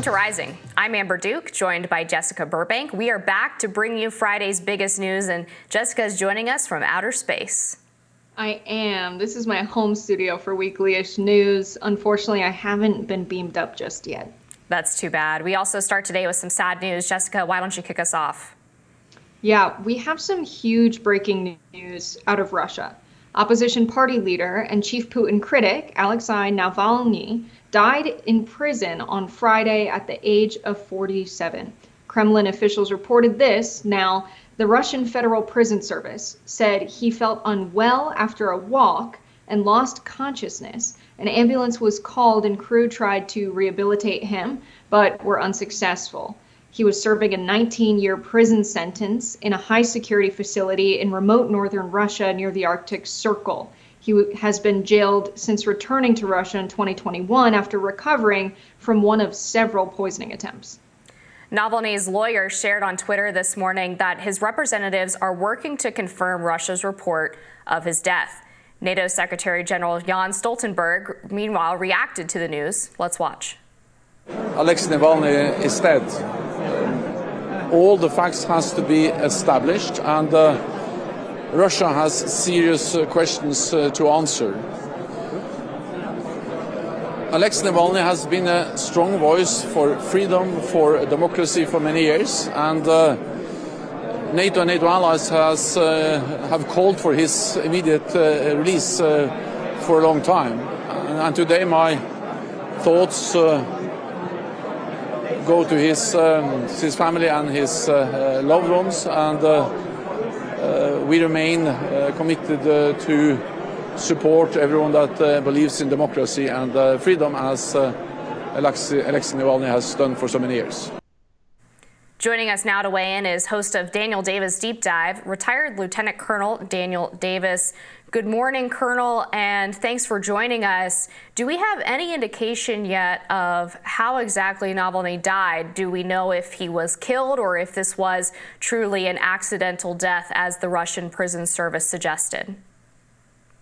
Welcome to Rising. I'm Amber Duke, joined by Jessica Burbank. We are back to bring you Friday's biggest news, and Jessica is joining us from outer space. I am. This is my home studio for weekly-ish news. Unfortunately, I haven't been beamed up just yet. That's too bad. We also start today with some sad news. Jessica, why don't you kick us off? Yeah, we have some huge breaking news out of Russia. Opposition party leader and chief Putin critic Alexei Navalny died in prison on Friday at the age of 47. Kremlin officials reported this. Now, the Russian Federal Prison Service said he felt unwell after a walk and lost consciousness. An ambulance was called and crew tried to rehabilitate him, but were unsuccessful. He was serving a 19-year prison sentence in a high-security facility in remote northern Russia near the Arctic Circle. He has been jailed since returning to Russia in 2021 after recovering from one of several poisoning attempts. Navalny's lawyer shared on Twitter this morning that his representatives are working to confirm Russia's report of his death. NATO Secretary General Jens Stoltenberg, meanwhile, reacted to the news. Let's watch. Alexei Navalny is dead. All the facts has to be established, and Russia has serious questions to answer. Alexei Navalny has been a strong voice for freedom, for democracy for many years, and NATO and NATO allies have called for his immediate release for a long time. And today my thoughts go to his family and his loved ones, and we remain committed to support everyone that believes in democracy and freedom, as Alexei Navalny has done for so many years. Joining us now to weigh in is host of Daniel Davis Deep Dive, retired Lieutenant Colonel Daniel Davis. Good morning, Colonel, and thanks for joining us. Do we have any indication yet of how exactly Navalny died? Do we know if he was killed or if this was truly an accidental death, as the Russian prison service suggested?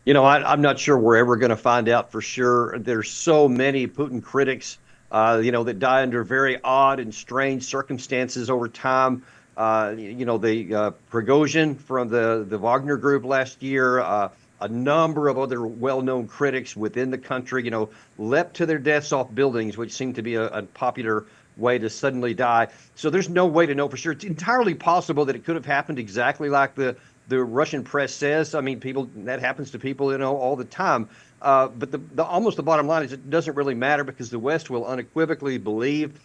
You know, I'm not sure we're ever going to find out for sure. There's so many Putin critics, that die under very odd and strange circumstances over time. The Prigozhin from the Wagner group last year, a number of other well-known critics within the country, leapt to their deaths off buildings, which seemed to be a popular way to suddenly die. So there's no way to know for sure. It's entirely possible that it could have happened exactly like the Russian press says. I mean, that happens to people, all the time. But the bottom line is it doesn't really matter, because the West will unequivocally believe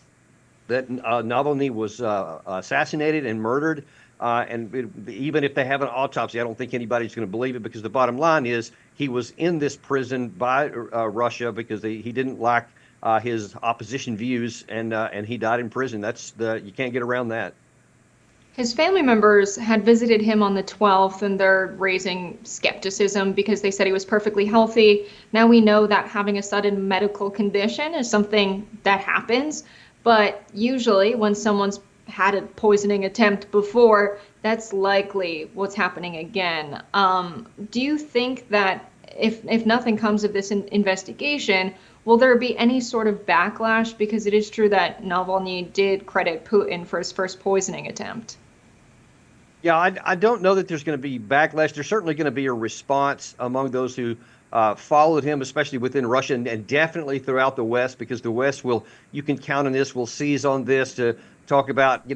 that Navalny was assassinated and murdered. Even if they have an autopsy, I don't think anybody's going to believe it, because the bottom line is he was in this prison by Russia because he didn't like his opposition views, and he died in prison. You can't get around that. His family members had visited him on the 12th, and they're raising skepticism because they said he was perfectly healthy. Now we know that having a sudden medical condition is something that happens, but usually when someone's had a poisoning attempt before, that's likely what's happening again. Do you think that if nothing comes of this investigation, will there be any sort of backlash? Because it is true that Navalny did credit Putin for his first poisoning attempt. Yeah, I don't know that there's going to be backlash. There's certainly going to be a response among those who followed him, especially within Russia, and definitely throughout the West, because the West you can count on this, will seize on this to talk about,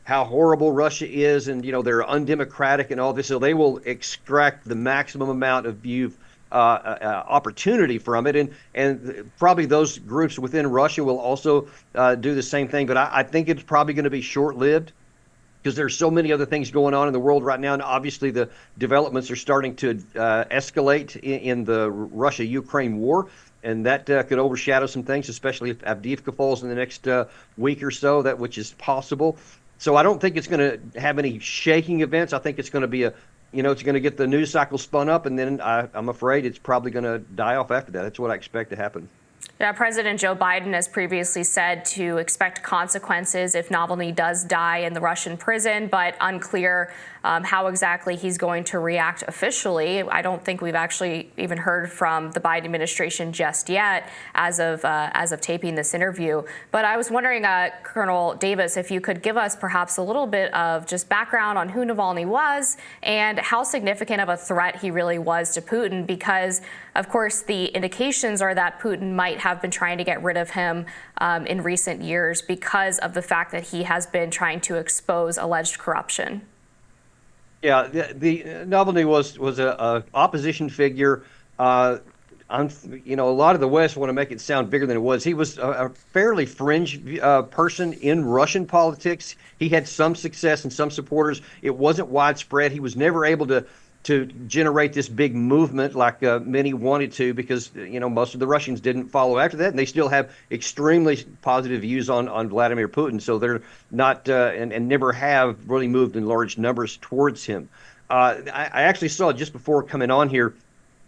how horrible Russia is, and, they're undemocratic and all this. So they will extract the maximum amount of opportunity from it. And probably those groups within Russia will also do the same thing. But I think it's probably going to be short-lived, because there's so many other things going on in the world right now. And obviously the developments are starting to escalate in the Russia-Ukraine war. And that could overshadow some things, especially if Avdiivka falls in the next week or so, which is possible. So I don't think it's going to have any shaking events. I think it's going to be it's going to get the news cycle spun up, and then I'm afraid it's probably going to die off after that. That's what I expect to happen. Yeah, President Joe Biden has previously said to expect consequences if Navalny does die in the Russian prison, but unclear how exactly he's going to react officially. I don't think we've actually even heard from the Biden administration just yet as of taping this interview. But I was wondering, Colonel Davis, if you could give us perhaps a little bit of just background on who Navalny was and how significant of a threat he really was to Putin, because of course, the indications are that Putin might have been trying to get rid of him in recent years because of the fact that he has been trying to expose alleged corruption. Yeah, the Navalny was a opposition figure. A lot of the West want to make it sound bigger than it was. He was a fairly fringe person in Russian politics. He had some success and some supporters. It wasn't widespread. He was never able to generate this big movement like many wanted to, because most of the Russians didn't follow after that, and they still have extremely positive views on Vladimir Putin. So they're not and never have really moved in large numbers towards him. I actually saw just before coming on here,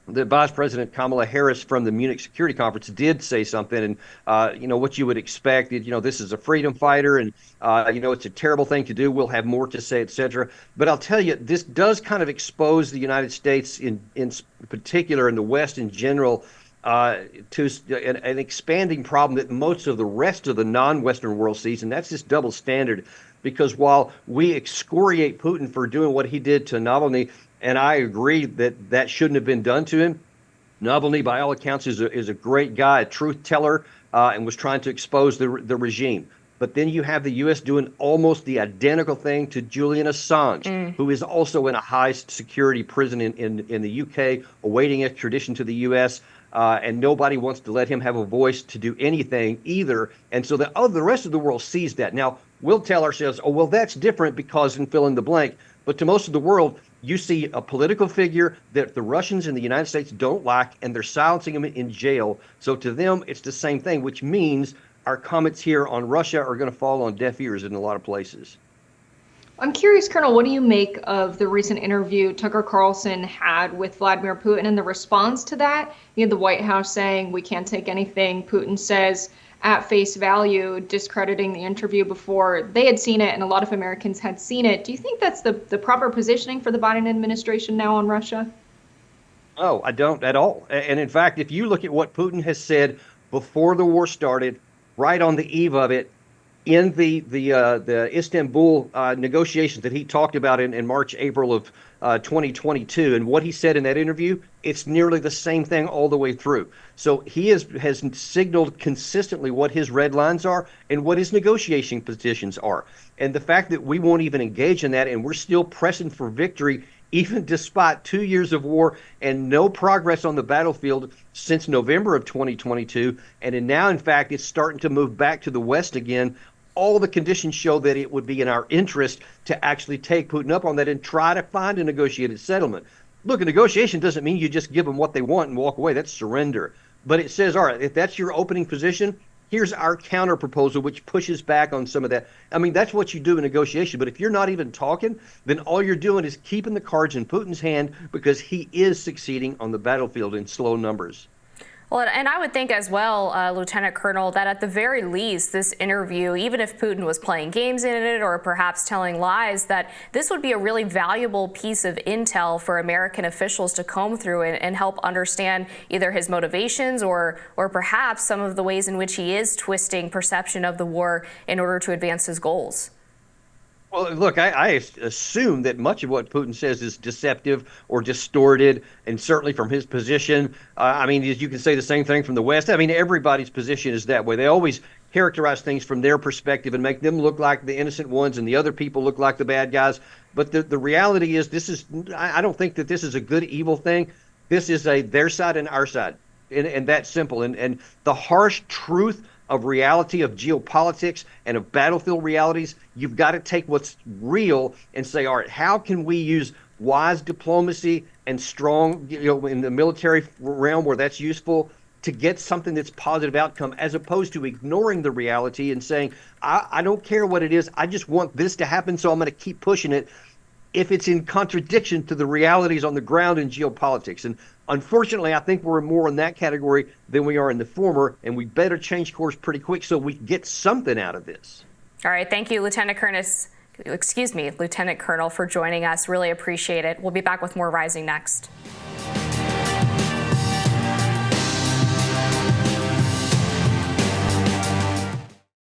the Vice President Kamala Harris from the Munich Security Conference did say something, and what you would expect. This is a freedom fighter, and it's a terrible thing to do. We'll have more to say, etc. But I'll tell you, this does kind of expose the United States in particular, and the West in general, to an expanding problem that most of the rest of the non-Western world sees, and that's this double standard. Because while we excoriate Putin for doing what he did to Navalny, and I agree that shouldn't have been done to him, Navalny, by all accounts, is a great guy, a truth teller, and was trying to expose the regime. But then you have the U.S. doing almost the identical thing to Julian Assange, who is also in a high security prison in the U.K., awaiting extradition to the U.S., and nobody wants to let him have a voice to do anything either. And so the rest of the world sees that. Now, we'll tell ourselves, oh, well, that's different because, and fill in the blank. But to most of the world, you see a political figure that the Russians and the United States don't like, and they're silencing him in jail. So to them, it's the same thing, which means our comments here on Russia are going to fall on deaf ears in a lot of places. I'm curious, Colonel, what do you make of the recent interview Tucker Carlson had with Vladimir Putin and the response to that? You had the White House saying we can't take anything Putin says at face value, discrediting the interview before they had seen it and a lot of Americans had seen it. Do you think that's the proper positioning for the Biden administration now on Russia? Oh, I don't at all. And in fact, if you look at what Putin has said before the war started, right on the eve of it, in the Istanbul negotiations that he talked about in March, April of 2022, and what he said in that interview, it's nearly the same thing all the way through. So he has signaled consistently what his red lines are and what his negotiation positions are. And the fact that we won't even engage in that, and we're still pressing for victory, even despite 2 years of war and no progress on the battlefield since November of 2022, and now, in fact, it's starting to move back to the West again. All the conditions show that it would be in our interest to actually take Putin up on that and try to find a negotiated settlement. Look, a negotiation doesn't mean you just give them what they want and walk away. That's surrender. But it says, all right, if that's your opening position, here's our counter proposal, which pushes back on some of that. I mean, that's what you do in negotiation. But if you're not even talking, then all you're doing is keeping the cards in Putin's hand, because he is succeeding on the battlefield in slow numbers. Well, and I would think as well, Lieutenant Colonel, that at the very least, this interview, even if Putin was playing games in it or perhaps telling lies, that this would be a really valuable piece of intel for American officials to comb through and help understand either his motivations or perhaps some of the ways in which he is twisting perception of the war in order to advance his goals. Well, look, I assume that much of what Putin says is deceptive or distorted, and certainly from his position. I mean, you can say the same thing from the West. I mean, everybody's position is that way. They always characterize things from their perspective and make them look like the innocent ones and the other people look like the bad guys. But the reality is, I don't think that this is a good, evil thing. This is their side and our side, and that's simple. And the harsh truth of reality, of geopolitics and of battlefield realities, you've got to take what's real and say, all right, how can we use wise diplomacy and strong, in the military realm where that's useful, to get something that's positive outcome, as opposed to ignoring the reality and saying, I don't care what it is, I just want this to happen, so I'm going to keep pushing it. if it's in contradiction to the realities on the ground in geopolitics. And unfortunately, I think we're more in that category than we are in the former, and we better change course pretty quick so we can get something out of this. All right, thank you, Lieutenant Colonel, for joining us. Really appreciate it. We'll be back with more Rising next.